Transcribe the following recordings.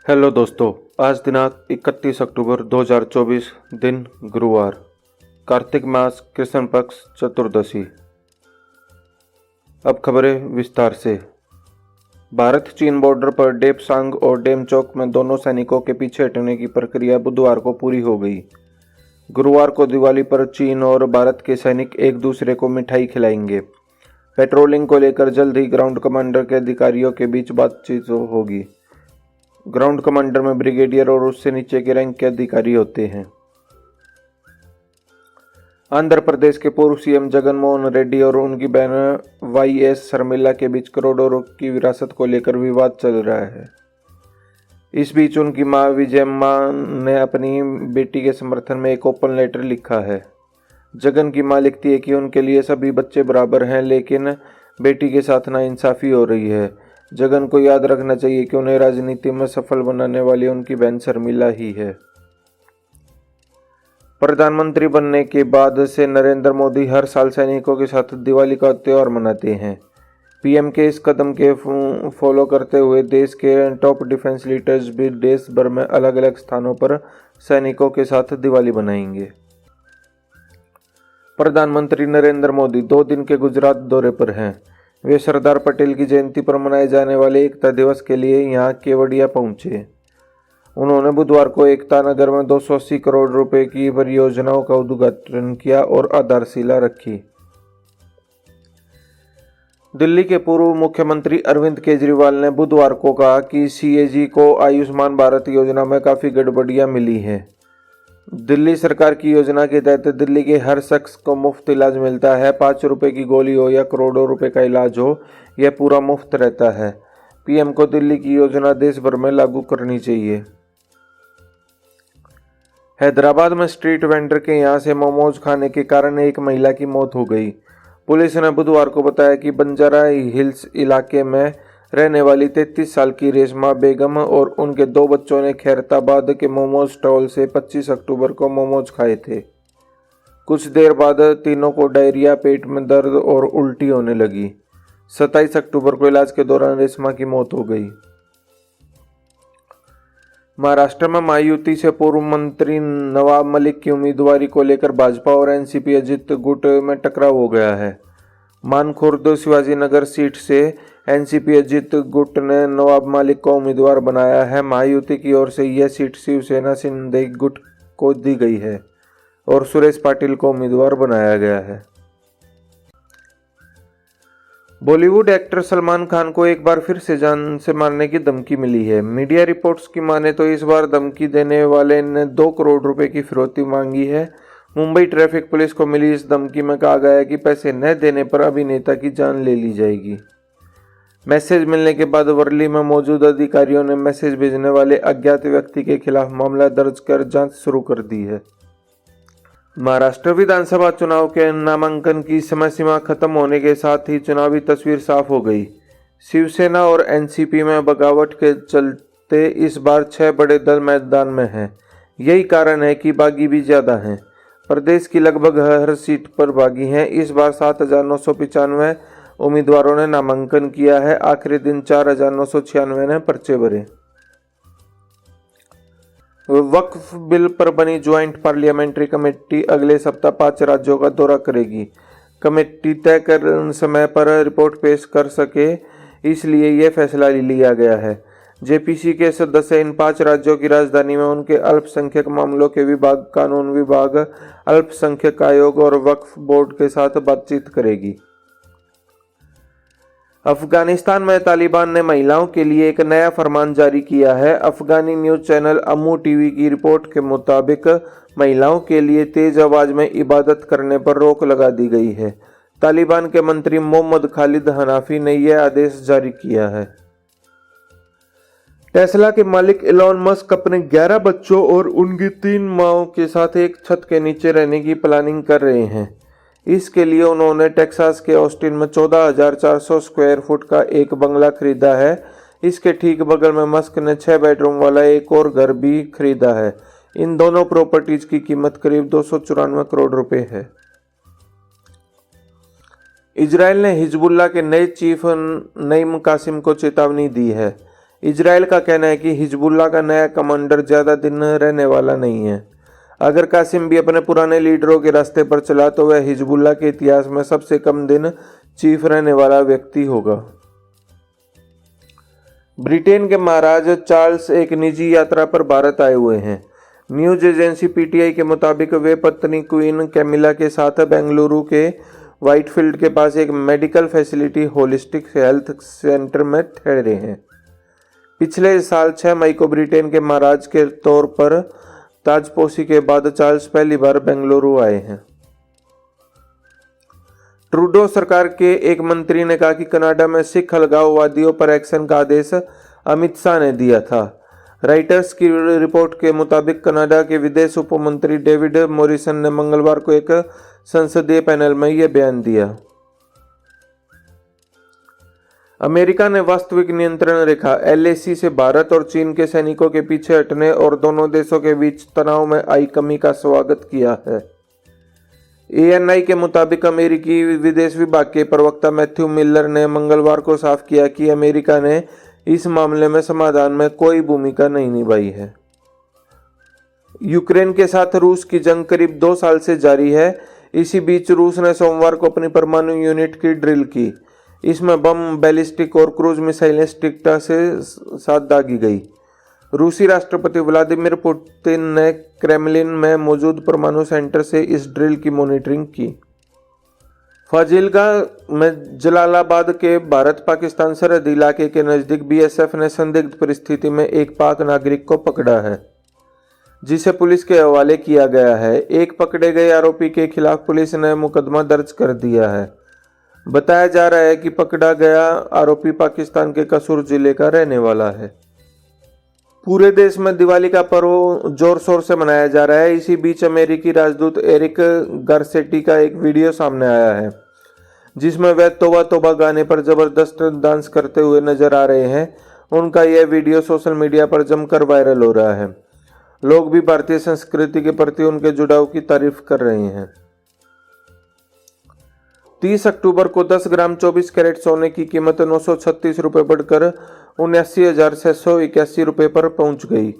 Hello दोस्तों, आज दिनांक 31 अक्टूबर 2024, दिन गुरुवार, कार्तिक मास कृष्ण पक्ष चतुर्दशी। अब खबरें विस्तार से। भारत चीन बॉर्डर पर डेपसांग और डेमचौक में दोनों सैनिकों के पीछे हटने की प्रक्रिया बुधवार को पूरी हो गई। गुरुवार को दिवाली पर चीन और भारत के सैनिक एक दूसरे को मिठाई खिलाएंगे। पेट्रोलिंग को लेकर जल्द ही ग्राउंड कमांडर के अधिकारियों के बीच बातचीत होगी। ग्राउंड कमांडर में ब्रिगेडियर और उससे नीचे के रैंक के अधिकारी होते हैं। आंध्र प्रदेश के पूर्व सीएम जगन मोहन रेड्डी और उनकी बहन वाईएस शर्मिला के बीच करोड़ों की विरासत को लेकर विवाद चल रहा है। इस बीच उनकी मां विजयम्मा ने अपनी बेटी के समर्थन में एक ओपन लेटर लिखा है। जगन की मां लिखती है कि उनके लिए सभी बच्चे बराबर हैं, लेकिन बेटी के साथ नाइंसाफी हो रही है। जगन को याद रखना चाहिए कि उन्हें राजनीति में सफल बनाने वाली उनकी बहन शर्मिला ही है। प्रधानमंत्री बनने के बाद से नरेंद्र मोदी हर साल सैनिकों के साथ दिवाली का त्योहार मनाते हैं। पीएम के इस कदम के फॉलो करते हुए देश के टॉप डिफेंस लीडर्स भी देश भर में अलग अलग स्थानों पर सैनिकों के साथ दिवाली मनाएंगे। प्रधानमंत्री नरेंद्र मोदी 2 दिन के गुजरात दौरे पर हैं। वे सरदार पटेल की जयंती पर मनाए जाने वाले एकता दिवस के लिए यहां केवड़िया पहुंचे। उन्होंने बुधवार को एकता नगर में 280 करोड़ रुपए की परियोजनाओं का उद्घाटन किया और आधारशिला रखी। दिल्ली के पूर्व मुख्यमंत्री अरविंद केजरीवाल ने बुधवार को कहा कि सीएजी को आयुष्मान भारत योजना में काफी गड़बड़ियां मिली हैं। दिल्ली सरकार की योजना के तहत दिल्ली के हर शख्स को मुफ्त इलाज मिलता है। 5 रुपए की गोली हो या करोड़ों रुपए का इलाज हो, यह पूरा मुफ्त रहता है। पीएम को दिल्ली की योजना देश भर में लागू करनी चाहिए। हैदराबाद में स्ट्रीट वेंडर के यहां से मोमोज खाने के कारण एक महिला की मौत हो गई। पुलिस ने बुधवार को बताया कि बंजारा हिल्स इलाके में रहने वाली 33 साल की रेशमा बेगम और उनके 2 बच्चों ने खैरताबाद के मोमोज स्टॉल से 25 अक्टूबर को मोमोज खाए थे। कुछ देर बाद तीनों को डायरिया, पेट में दर्द और उल्टी होने लगी। 27 अक्टूबर को इलाज के दौरान रेशमा की मौत हो गई। महाराष्ट्र में महायुति से पूर्व मंत्री नवाब मलिक की उम्मीदवारी को लेकर भाजपा और एनसीपी अजित गुट में टकराव हो गया है। मानखुर्द शिवाजी नगर सीट से एनसीपी अजित गुट ने नवाब मलिक को उम्मीदवार बनाया है। महायुति की ओर से यह सीट शिवसेना शिंदे गुट को दी गई है और सुरेश पाटिल को उम्मीदवार बनाया गया है। बॉलीवुड एक्टर सलमान खान को एक बार फिर से जान से मारने की धमकी मिली है। मीडिया रिपोर्ट्स की माने तो इस बार धमकी देने वाले ने 2 करोड़ रुपए की फिरौती मांगी है। मुंबई ट्रैफिक पुलिस को मिली इस धमकी में कहा गया है कि पैसे न देने पर अभिनेता की जान ले ली जाएगी। मैसेज मिलने के बाद वर्ली में मौजूद अधिकारियों ने मैसेज भेजने वाले अज्ञात व्यक्ति के खिलाफ मामला दर्ज कर जांच शुरू कर दी है। महाराष्ट्र विधानसभा चुनाव के नामांकन की समय सीमा खत्म होने के साथ ही चुनावी तस्वीर साफ हो गई। शिवसेना और एनसीपी में बगावट के चलते इस बार 6 बड़े दल मैदान में हैं। यही कारण है कि बागी भी ज्यादा हैं। प्रदेश की लगभग हर सीट पर बागी हैं। इस बार 7,995 उम्मीदवारों ने नामांकन किया है। आखिरी दिन 4,996 ने पर्चे भरे। वक्फ बिल पर बनी ज्वाइंट पार्लियामेंट्री कमेटी अगले सप्ताह 5 राज्यों का दौरा करेगी। कमेटी तय कर समय पर रिपोर्ट पेश कर सके, इसलिए यह फैसला लिया गया है। जेपीसी के सदस्य इन 5 राज्यों की राजधानी में उनके अल्पसंख्यक मामलों के विभाग, कानून विभाग, अल्पसंख्यक आयोग और वक्फ बोर्ड के साथ बातचीत करेगी। अफगानिस्तान में तालिबान ने महिलाओं के लिए एक नया फरमान जारी किया है। अफगानी न्यूज चैनल अम्मू टीवी की रिपोर्ट के मुताबिक महिलाओं के लिए तेज आवाज में इबादत करने पर रोक लगा दी गई है। तालिबान के मंत्री मोहम्मद खालिद हनाफी ने यह आदेश जारी किया है। टेस्ला के मालिक एलोन मस्क अपने 11 बच्चों और उनकी 3 मांओं के साथ एक छत के नीचे रहने की प्लानिंग कर रहे हैं। इसके लिए उन्होंने टेक्सास के ऑस्टिन में 14,400 स्क्वायर फुट का एक बंगला खरीदा है। इसके ठीक बगल में मस्क ने 6 बेडरूम वाला एक और घर भी खरीदा है। इन दोनों प्रॉपर्टीज की कीमत करीब 294 करोड़ रुपए है। इजराइल ने हिजबुल्लाह के नए चीफ नईम कासिम को चेतावनी दी है। इजराइल का कहना है कि हिजबुल्लाह का नया कमांडर ज़्यादा दिन रहने वाला नहीं है। अगर कासिम भी अपने पुराने लीडरों के रास्ते पर चला तो वह हिजबुल्लाह के इतिहास में सबसे कम दिन चीफ रहने वाला व्यक्ति होगा। ब्रिटेन के महाराज चार्ल्स एक निजी यात्रा पर भारत आए हुए हैं। न्यूज एजेंसी पीटीआई के मुताबिक वे पत्नी क्वीन कैमिला के साथ बेंगलुरु के व्हाइटफील्ड के पास एक medical facility holistic health centre में ठहरे हैं। पिछले साल 6 मई को ब्रिटेन के महाराज के तौर पर ताजपोशी के बाद चार्ल्स पहली बार बेंगलुरु आए हैं। ट्रूडो सरकार के एक मंत्री ने कहा कि कनाडा में सिख अलगाववादियों पर एक्शन का आदेश अमित शाह ने दिया था। राइटर्स की रिपोर्ट के मुताबिक कनाडा के विदेश उपमंत्री डेविड मॉरिसन ने मंगलवार को एक संसदीय पैनल में यह बयान दिया। अमेरिका ने वास्तविक नियंत्रण रेखा एलएसी से भारत और चीन के सैनिकों के पीछे हटने और दोनों देशों के बीच तनाव में आई कमी का स्वागत किया है। एएनआई के मुताबिक अमेरिकी विदेश विभाग के प्रवक्ता मैथ्यू मिलर ने मंगलवार को साफ किया कि अमेरिका ने इस मामले में समाधान में कोई भूमिका नहीं निभाई है। यूक्रेन के साथ रूस की जंग करीब 2 साल से जारी है। इसी बीच रूस ने सोमवार को अपनी परमाणु यूनिट की ड्रिल की। इसमें बम, बैलिस्टिक और क्रूज मिसाइलें सटीकता से साथ दागी गई। रूसी राष्ट्रपति व्लादिमीर पुतिन ने क्रेमलिन में मौजूद परमाणु सेंटर से इस ड्रिल की मॉनिटरिंग की। फाजिल्का में जलालाबाद के भारत पाकिस्तान सरहदी इलाके के नज़दीक बीएसएफ ने संदिग्ध परिस्थिति में एक पाक नागरिक को पकड़ा है, जिसे पुलिस के हवाले किया गया है। एक पकड़े गए आरोपी के खिलाफ पुलिस ने मुकदमा दर्ज कर दिया है। बताया जा रहा है कि पकड़ा गया आरोपी पाकिस्तान के कसूर जिले का रहने वाला है। पूरे देश में दिवाली का पर्व जोर शोर से मनाया जा रहा है। इसी बीच अमेरिकी राजदूत एरिक गारसेटी का एक वीडियो सामने आया है, जिसमें वह तौबा तौबा गाने पर जबरदस्त डांस करते हुए नजर आ रहे हैं। उनका यह वीडियो सोशल मीडिया पर जमकर वायरल हो रहा है। लोग भी भारतीय संस्कृति के प्रति उनके जुड़ाव की तारीफ कर रहे हैं। 30 अक्टूबर को 10 ग्राम 24 कैरेट सोने की कीमत 936 रुपये बढ़कर 79,681 रुपये पर पहुंच गई।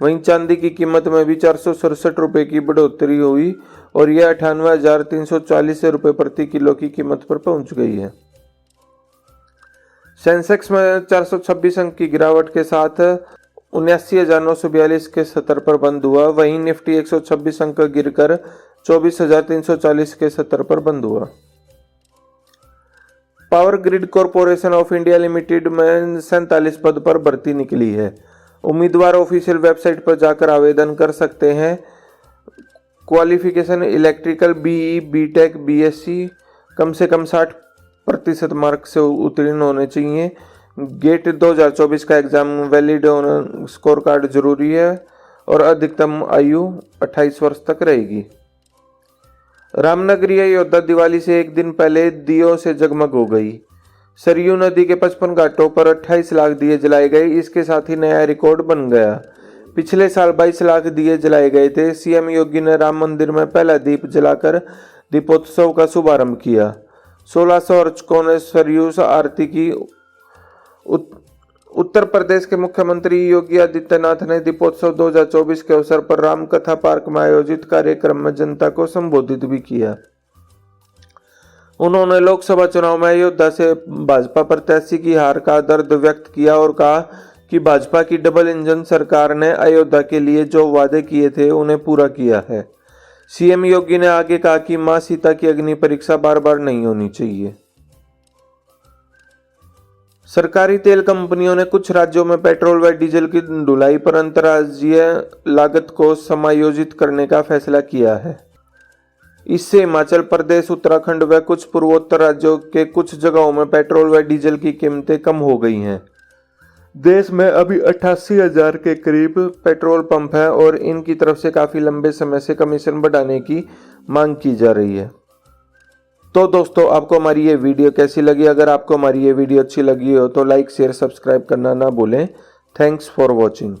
वहीं चांदी की कीमत में भी 467 रुपये की बढ़ोतरी हुई और यह 98,340 रुपये प्रति किलो की कीमत पर पहुंच गई है। सेंसेक्स में 426 अंक की गिरावट के साथ 79,942 के स्तर पर बंद हुआ। वहीं निफ्टी 126 अंक गिरकर 24,340 के स्तर पर बंद हुआ। Power grid corporation of India limited में 47 पद पर भर्ती निकली है। उम्मीदवार ऑफिशियल वेबसाइट पर जाकर आवेदन कर सकते हैं। Qualification electrical BE, BTech, BSc, कम से कम 60% मार्क से उत्तीर्ण होने चाहिए। गेट 2024 का एग्जाम वैलिड होना, स्कोर कार्ड जरूरी है और अधिकतम आयु 28 वर्ष तक रहेगी। रामनगरी अयोध्या दिवाली से एक दिन पहले दियों से जगमग हो गई। सरयू नदी के 55 घाटों पर 28 लाख दिए जलाए गए। इसके साथ ही नया रिकॉर्ड बन गया। पिछले साल 22 लाख दिए जलाए गए थे। सीएम योगी ने राम मंदिर में पहला दीप जलाकर दीपोत्सव का शुभारंभ किया। 1600 अर्चकों ने सरयू आरती की। उत्तर प्रदेश के मुख्यमंत्री योगी आदित्यनाथ ने दीपोत्सव 2024 के अवसर पर राम कथा पार्क में आयोजित कार्यक्रम में जनता को संबोधित भी किया। उन्होंने लोकसभा चुनाव में अयोध्या से भाजपा प्रत्याशी की हार का दर्द व्यक्त किया और कहा कि भाजपा की डबल इंजन सरकार ने अयोध्या के लिए जो वादे किए थे उन्हें पूरा किया है। सीएम योगी ने आगे कहा कि मां सीता की अग्नि परीक्षा बार बार नहीं होनी चाहिए। सरकारी तेल कंपनियों ने कुछ राज्यों में पेट्रोल व डीजल की ढुलाई पर अंतर्राज्यीय लागत को समायोजित करने का फैसला किया है। इससे हिमाचल प्रदेश, उत्तराखंड व कुछ पूर्वोत्तर राज्यों के कुछ जगहों में पेट्रोल व डीजल की कीमतें कम हो गई हैं। देश में अभी 88,000 के करीब पेट्रोल पंप हैं और इनकी तरफ से काफ़ी लंबे समय से कमीशन बढ़ाने की मांग की जा रही है। तो दोस्तों, आपको हमारी ये वीडियो कैसी लगी? अगर आपको हमारी ये वीडियो अच्छी लगी हो तो लाइक, शेयर, सब्सक्राइब करना ना भूलें। Thanks for watching.